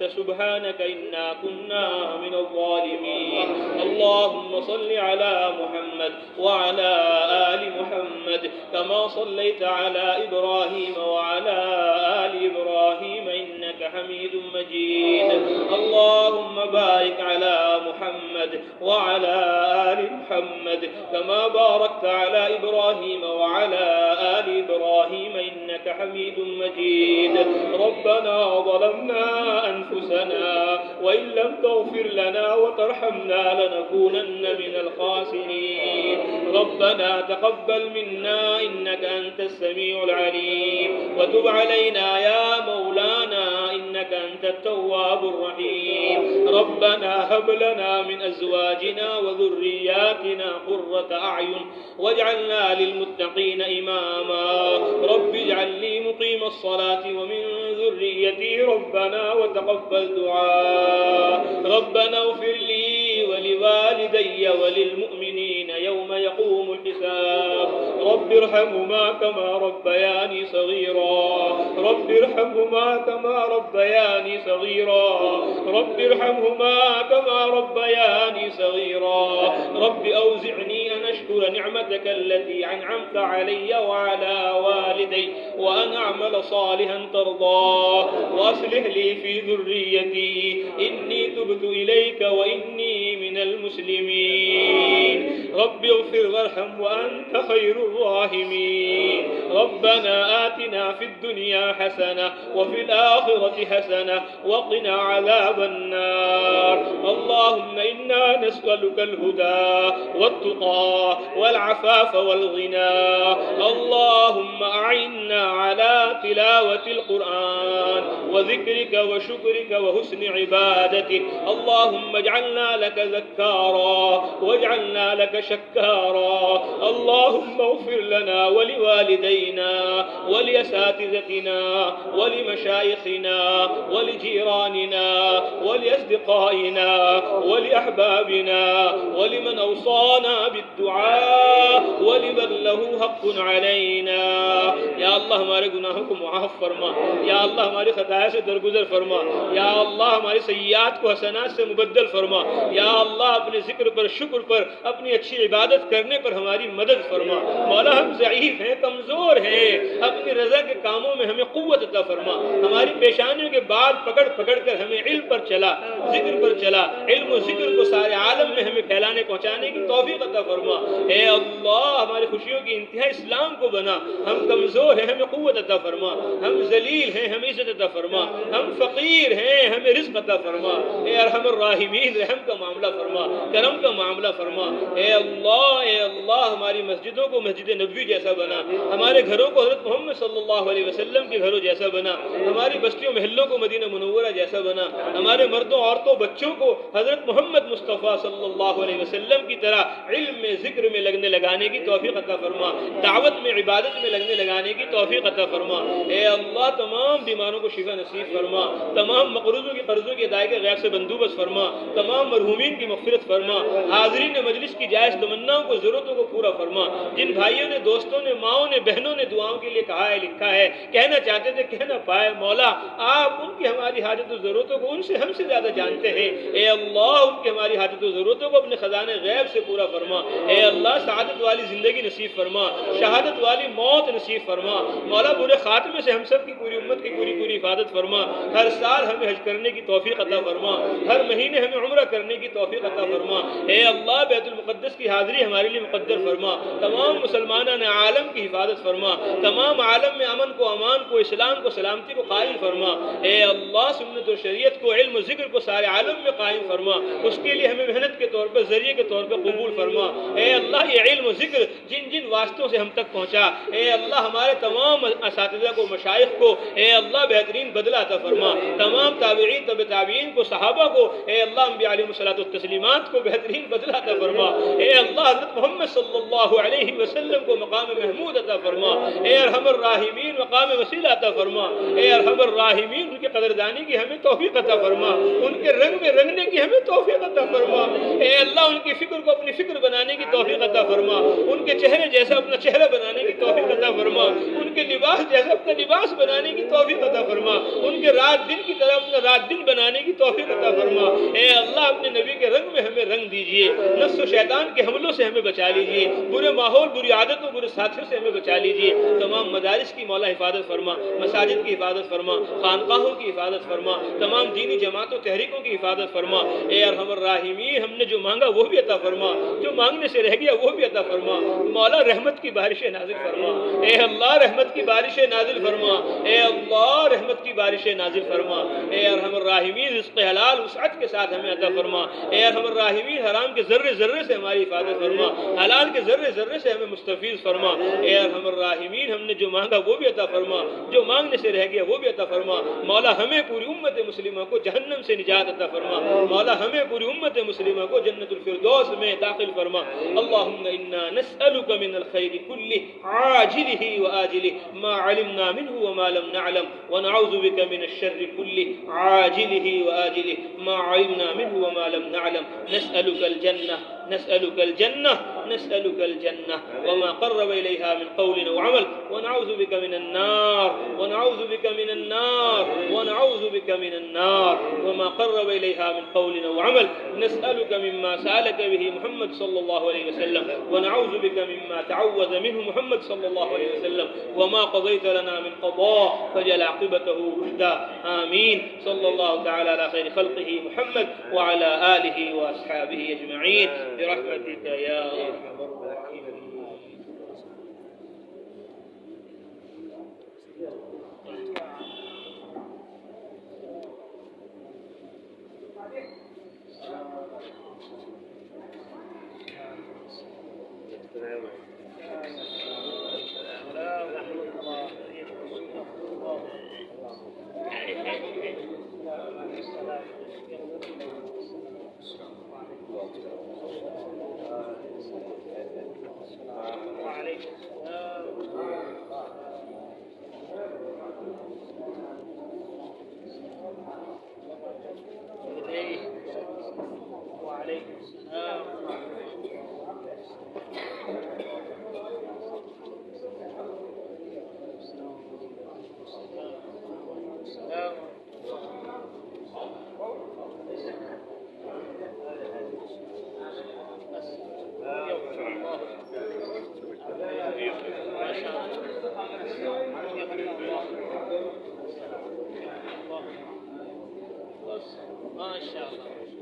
أنت سبحانك إنا كنا من الظالمين اللهم صل على محمد وعلى آل محمد كما صليت على إبراهيم وعلى آل إبراهيم إنك حميد مجيد اللهم بارك على محمد وعلى آل محمد كما باركت على إبراهيم وعلى آل إبراهيم إنك حميد مجيد ربنا ظلمنا أنفسنا وإن لم تغفر لنا وترحمنا لنكونن من الخاسرين ربنا تقبل منا إنك أنت السميع العليم وتب علينا يا مولانا إنك أنت التواب الرحيم ربنا هب لنا من أزواجنا وذرياتنا قرة أعين واجعلنا للمتقين إماما رب اجعل لي مقيم الصلاة ومن ذريتي ربنا وتقبل دعاء ربنا اغفر لي ولوالدي وللمؤمنين يوم يقوم الحساب رب ارحمهما كما ربياني صغيرا رب ارحمهما كما ربياني صغيرا رب ارحمهما كما ربياني صغيرا رب أوزعني أن أشكر نعمتك التي أنعمت علي وعلى والدي وأن أعمل صالحا ترضاه وأصلح لي في ذريتي إني تبت إليك وإني من المسلمين رب اغفر وارحم وأنت خير الراحمين ربنا آتنا في الدنيا حسنة وفي الآخرة حسنة وقنا عذاب النار اللهم إنا نسألك الهدى والتقى والعفاف والغنى اللهم أعنا على تلاوة القرآن وذكرك وشكرك وحسن عبادتك اللهم اجعلنا لك ذكارا واجعلنا لك شكارا اللهم اغفر لنا ولوالدينا ولأساتذتنا ولمشايخنا ولجيراننا ولأصدقائنا ولأحبابنا ولمن أوصانا بالدعاء ولمن له حق علينا या अल्लाह हमारे गुनाहों को मुआफ़ फरमा या अल्लाह हमारी खताया से दरगुजर फरमा या अल्लाह हमारी सय्यात को हसनात से मुबद्दल फरमा या अल्लाह अपने जिक्र पर शुक्र पर अपनी अच्छी इबादत करने पर हमारी मदद फरमा मौला हम ज़ईफ़ हैं कमज़ोर हैं अपनी रज़ा के कामों में हमें क़ुव्वत अता फरमा हमारी पेशानियों के बाल पकड़ पकड़ कर हमें इल्म पर चला जिक्र पर चला इल्म और जिक्र को सारे आलम में हमें फैलाने पहुँचाने की तौफ़ीक़ अता फरमा ए अल्लाह हमारी खुशियों की इंतहा इस्लाम को बना हम कमज़ोर हैं हमें क़ुव्वत अता फरमा हम ज़लील हैं हमें इज़्ज़त अता फरमा हम फ़कीर हैं हमें रिज़्क़ अता फरमा ए अरहमर राहिमीन रहम का मामला फरमा करम का मामला फरमा ए अल्लाह हमारी मस्जिदों को मस्जिद नबवी जैसा बना हमारे घरों को हज़रत मोहम्मद सल्लल्लाहु अलैहि वसल्लम के घरों जैसा बना हमारी बस्तियों महल्लों को मदीना मुनव्वरा जैसा बना हमारे मर्दों औरतों बच्चों को हज़रत मोहम्मद मुस्तफ़ा सल्लल्लाहु अलैहि वसल्लम की तरह इल्म में ज़िक्र में लगने लगाने की तौफ़ीक़ अता फरमा दावत में इबादत में लगने लगाने की तौफ़ीक़ अता फरमा ए अल्लाह तमाम बीमारों को शिफा नसीब फरमा तमाम मक़रूज़ों की कर्ज़ों की अदायगी गैब से बंदोबस्त फरमा तमाम मरहूमीन की मग़फ़िरत फरमा हाज़रीन मजलिस की जायज़ तमन्नाओं को ज़रूरतों को पूरा फरमा जिन भाइयों ने दोस्तों ने माओं ने बहनों ने दुआओं के लिए कहा है लिखा है कहना चाहते थे कह ना पाए मौला आप उनकी हमारी हाजत और ज़रूरतों को उनसे हमसे ज़्यादा जानते हैं ए अल्लाह उनकी हमारी हाजत और ज़रूरतों को अपने ख़ज़ाने गैब से पूरा फरमा ए अल्लाह सआदत वाली ज़िंदगी नसीब फरमा शहादत वाली मौत नसीब फरमा मौला बुरे खात्मे से हम सब की पूरी उम्मत की पूरी पूरी हिफाजत फरमा हर साल हमें हज करने की तौफ़ीक़ अता फरमा हर महीने हमें उम्रा करने की तौफ़ीक़ अता फरमा ए अल्लाह बैतुल मुक़द्दस की हाज़िरी हमारे लिए मुक़द्दर फरमा तमाम मुसलमानान आलम की हिफाजत फरमा तमाम आलम में अमन को अमान को इस्लाम को सलामती को कायम फरमा ए अल्लाह सुन्नत और शरीयत को इल्म ज़िक्र को सारे आलम में कायम फरमा उसके लिए हमें मेहनत के तौर पर ज़रिए के तौर पर कबूल फरमा ए अल्लाह ये इल्म ज़िक्र जिन जिन वास्तों से हम तक पहुँचा ए अल्लाह हमारे तमाम असातिज़ा को मशाइख को ए अल्लाह बेहतरीन बदला अता फरमा तमाम ताबीईन तब ताबीईन को सहाबा को ए अल्लाह अंबिया अलैहिमुस्सलातु वस्सलाम को बेहतरीन बदला अता फरमा ए अल्लाह हज़रत मोहम्मद सल्लल्लाहु अलैहि वसल्लम वसल्लम को मकाम महमूद अता फरमा। ए अरहमर राहिमीन मकाम वसीला अता फरमा। ए अरहमर राहिमीन उनके कदरदानी की हमें तौफीक अता फरमा, उनके रंग में रंगने की हमें तौफीक अता फरमा। ए अल्लाह उनकी फिक्र को अपनी फिक्र बनाने की तौफीक अता फरमा, उनके चेहरे जैसा अपना चेहरा बनाने की तौफीक अता फरमा, उनके लिबास जैसा अपना लिबास बनाने की तौफीक अता फरमा, उनके रात दिन की तरह अपना रात दिन बनाने की तौफीक अता फरमा। ए अल्लाह अपने नबी के रंग में हमें रंग दीजिए, नफ्स और शैतान के हमलों से हमें बचा लीजिए, बुरे माहौल बुरी आदतों बुरे साथियों से हमें बचा लीजिए। तमाम मदारिस की मौला हिफाजत फरमा, मसाजिद की हिफाजत फरमा, खानकाहों की हिफाजत फरमा, तमाम दीनी जमातों तहरीकों की हिफाजत फरमा। ए अरहमर राहिमीन हमने जो मांगा वो भी अता फरमा, जो मांगने से रह गया वो भी अता फरमा। मौला रहमत की बारिशें नाजिल फरमा। ए अल्लाह रहमत की बारिशें नाजिल फरमा। ए अल्लाह रहमत की बारिशें नाजिल फरमा। ए अरहमर राहिमीन रिज़्क़ हलाल वुसअत के साथ हमें अता फरमा। ए अरहमर राहिमीन हराम के ज़र्रे ज़र्रे से हमारी हिफाजत फरमा, हलाल के ज़र्रे ज़र्रे से हमें मुस्तफ़ीज़ फरमा। ए अरहमर राहिमीन हमने जो मांगा वो भी अता फरमा, जो मांगने से रह गया वो भी अता फरमा। मौला हमें पूरी उम्मत मुस्लिमा को जहन्नम से निजात अता फरमा। मौला हमें पूरी उम्मत मुस्लिमा को जन्नतुल फिरदौस में दाखिल फरमा। अल्लाहुम्मा इन्ना नस्अलुका मिनल खैरि कुल्लिहि आजिलिहि व आजिलिहि मा अलिमना मिन्हु व मा लम नअलम व नऊज़ु बिका मिनश शर्रि कुल्लिहि आजिलिहि व आजिलिहि मा अलिमना मिन्हु व मा लम नअलम। नस्अलुकल जन्नह नस्अलुकल जन्नह नस्अलुकल जन्नह व मा क़र्रब इलैहा मिन क़ौलिन व अमल व नऊज़ु बिका मिनन नार व नऊज़ु बिका मिनन नार व नऊज़ु बिका मिनन नार व मा क़र्रब इलैहा मिन क़ौलिन व अमल। नस्अलुका मिम्मा सअलका बिहि मुहम्मद सल्लल्लाहु अलैहि वसल्लम व नऊज़ु बिका मिम्मा तअव्वज़ मिन्हु मुहम्मद सल्लल्लाहु अलैहि वसल्लम व मा क़ज़ैत लना मिन क़ज़ा फजअल आक़िबतहु रुशदा। आमीन। सल्लल्लाहु तआला अला खैरि ख़ल्क़िहि मुहम्मद व अला आलिहि व अस्हाबिहि अजमईन बिरहमतिका या अरहमर राहिमीन। माशाअल्लाह।